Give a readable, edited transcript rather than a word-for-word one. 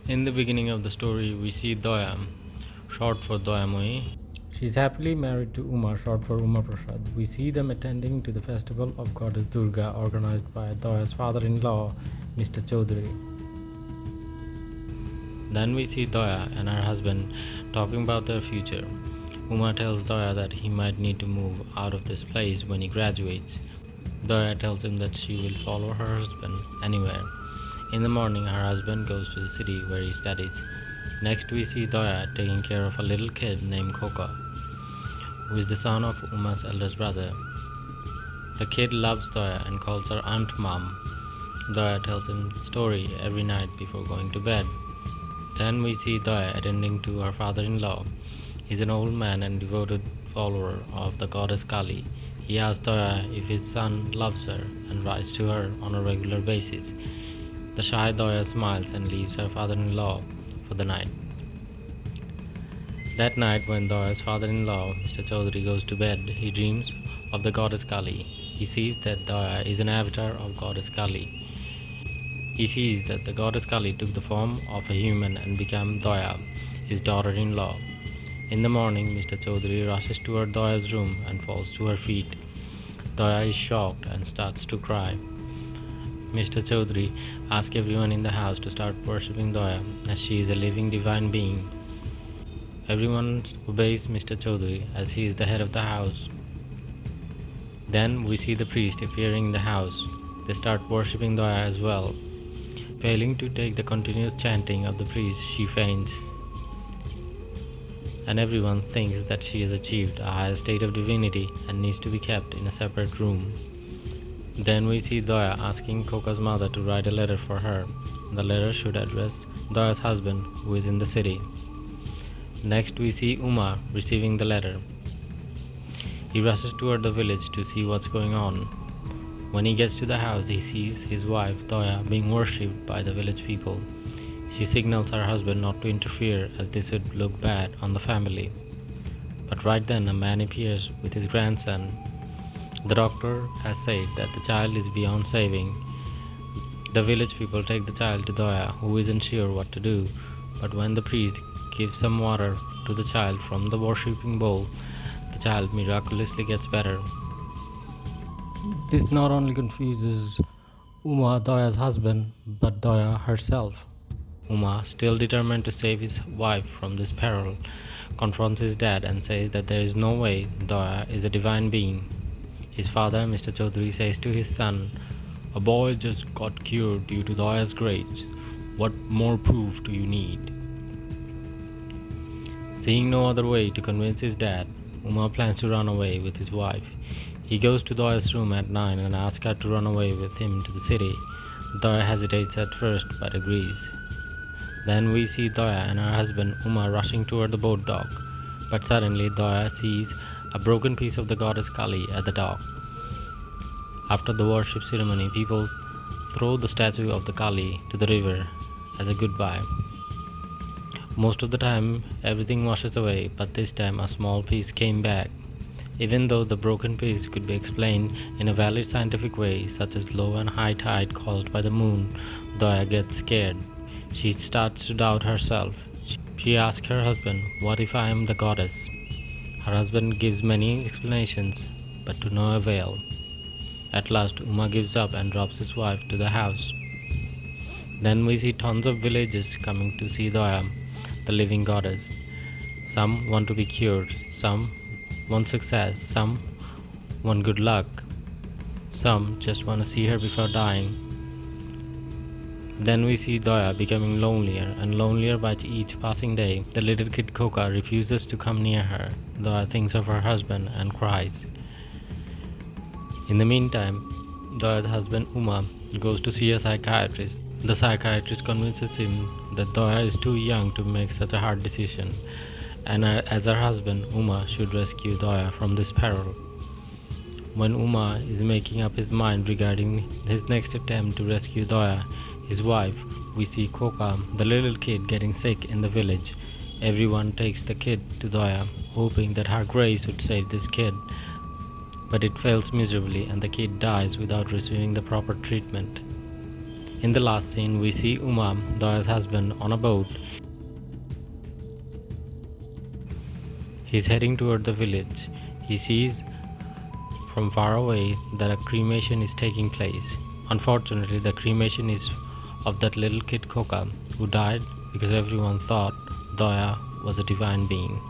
In the beginning of the story, we see Doya, short for Doyamoi. She's happily married to Uma, short for Uma Prasad. We see them attending to the festival of goddess Durga organized by Doya's father-in-law, Mr. Chaudhary. Then we see Doya and her husband talking about their future. Uma tells Doya that he might need to move out of this place when he graduates. Doya tells him that she will follow her husband anywhere. In the morning, her husband goes to the city where he studies. Next, we see Doya taking care of a little kid named Koka, who is the son of Uma's eldest brother. The kid loves Doya and calls her Aunt Mom. Doya tells him the story every night before going to bed. Then we see Doya attending to her father-in-law. He's an old man and devoted follower of the goddess Kali. He asks Doya if his son loves her and writes to her on a regular basis. The shy Doya smiles and leaves her father-in-law for the night. That night, when Doya's father-in-law, Mr. Chaudhary, goes to bed, he dreams of the goddess Kali. He sees that Doya is an avatar of goddess Kali. He sees that the goddess Kali took the form of a human and became Doya, his daughter-in-law. In the morning, Mr. Chaudhary rushes toward Doya's room and falls to her feet. Doya is shocked and starts to cry. Mr. Chaudhary asks everyone in the house to start worshipping Doya, as she is a living divine being. Everyone obeys Mr. Chaudhary as he is the head of the house. Then we see the priest appearing in the house. They start worshipping Doya as well. Failing to take the continuous chanting of the priest, she faints, and everyone thinks that she has achieved a higher state of divinity and needs to be kept in a separate room. Then we see Doya asking Koka's mother to write a letter for her. The letter should address Doya's husband, who is in the city. Next, we see Uma receiving the letter. He rushes toward the village to see what's going on. When he gets to the house, he sees his wife, Doya, being worshipped by the village people. She signals her husband not to interfere, as this would look bad on the family. But right then, a man appears with his grandson. The doctor has said that the child is beyond saving. The village people take the child to Doya, who isn't sure what to do. But when the priest gives some water to the child from the worshipping bowl, the child miraculously gets better. This not only confuses Uma, Doya's husband, but Doya herself. Uma, still determined to save his wife from this peril, confronts his dad and says that there is no way Doya is a divine being. His father, Mr. Chaudhary, says to his son, "A boy just got cured due to Doya's grace. What more proof do you need?" Seeing no other way to convince his dad, Uma plans to run away with his wife. He goes to Doya's room at 9 and asks her to run away with him to the city. Doya hesitates at first but agrees. Then we see Doya and her husband Uma rushing toward the boat dock. But suddenly Doya sees a broken piece of the goddess Kali at the dock. After the worship ceremony, people throw the statue of the Kali to the river as a goodbye. Most of the time, everything washes away, but this time a small piece came back. Even though the broken piece could be explained in a valid scientific way, such as low and high tide caused by the moon, Doya gets scared. She starts to doubt herself. She asks her husband, "What if I am the goddess?" Her husband gives many explanations, but to no avail. At last, Uma gives up and drops his wife to the house. Then we see tons of villagers coming to see Doya, the living goddess. Some want to be cured, some want success, some want good luck, some just want to see her before dying. Then we see Doya becoming lonelier and lonelier by each passing day. The little kid Koka refuses to come near her. Doya thinks of her husband and cries. In the meantime, Doya's husband Uma goes to see a psychiatrist. The psychiatrist convinces him that Doya is too young to make such a hard decision, and as her husband, Uma should rescue Doya from this peril. When Uma is making up his mind regarding his next attempt to rescue Doya, his wife, we see Koka, the little kid, getting sick in the village. Everyone takes the kid to Doya, hoping that her grace would save this kid. But it fails miserably and the kid dies without receiving the proper treatment. In the last scene, we see Uma, Daya's husband, on a boat. He's heading toward the village. He sees from far away that a cremation is taking place. Unfortunately, the cremation is of that little kid Koka, who died because everyone thought Daya was a divine being.